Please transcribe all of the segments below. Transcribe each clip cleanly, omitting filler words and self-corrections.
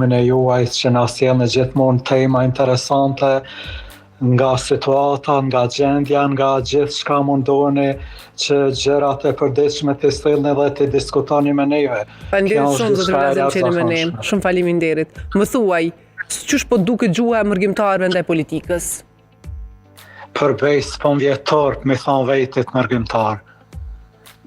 e juaj që na sjellni gjithmonë tema interesante nga situata, nga gjendja, nga gjithë shka mundoni që gjërat e përditshme të sillni dhe të diskutoni me neve. Faleminderit shumë zotëri Vllazër që jeni me ne. Shumë faleminderit. Më thuaj, çysh po duket gjuha e mërgjimtarëve ndaj politikës? Përbej s'pon vjetor, me thonë vetit mërgjimtar.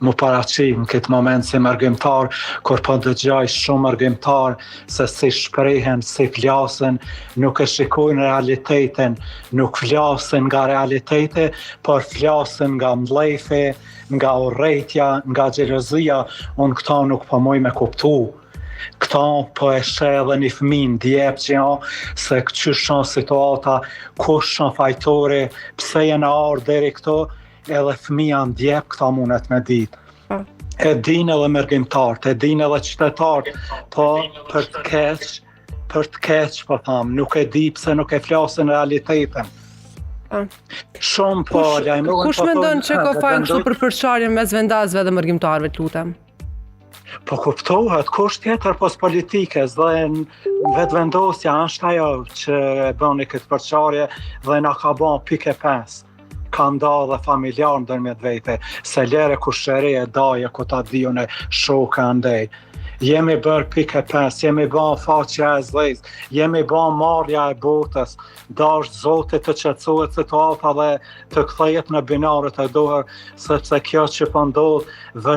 Mu paraqit në këtë moment si mërgjimtar, kur po dëgjoj shumë mërgjimtar se si shprehen, si flasin, nuk e shikojnë realitetin, nuk flasin nga realiteti, por flasin nga mlefi, nga urrejtja, nga xhelozia, unë këta nuk po muj me kuptu. Këta po e sheh një fëmin djep që se qysh janë situata, kush janë fajtori, pse janë ardhur deri këto, edhe fëmija ndjep këta mundet me ditë. E din edhe mërgjimtarët, e din edhe qytetarët, po për të keq, po tham, nuk e di pse nuk e flasin realitetin. Shumë po lajmërohen. Kush mendon që ka fajin kështu për përçarjen mes vendasëve dhe mërgjimtarëve, të lutem? Po kuptohet, kush tjetër pos politikës dhe vetvendosja është ajo që bëni këtë përçarje dhe na ka bën pikë 5. Ka nda dhe familjar ndërmjet vete, se lere kushëri e daje ku ta dijune shoka ndej. Jemi bërë pikë 5, jemi bën faqja e zlejz, jemi bën marrja e botës, dash Zotit të qetësohet situata dhe të kthehet në binarët e duhur, sepse kjo që po ndodh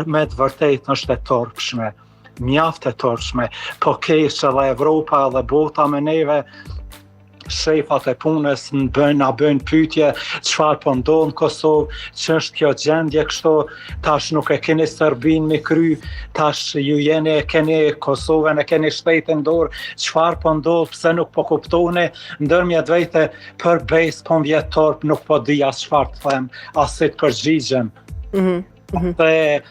me të vërtetë është e turpshme. Mjaft e turpshme, po keq edhe Evropa edhe bota me neve, shefat e punës na bëjnë pyetje çfarë po ndodh në Kosovë, ç'është kjo gjendje kështu, tash nuk e keni Serbin me kry, tash ju keni Kosovën, e keni shtetin dorë, çfarë po ndodh, pse nuk po kuptoni, ndërmjet vete për bes po vjetor nuk po di as çfarë të them, as si të përgjigjem. Se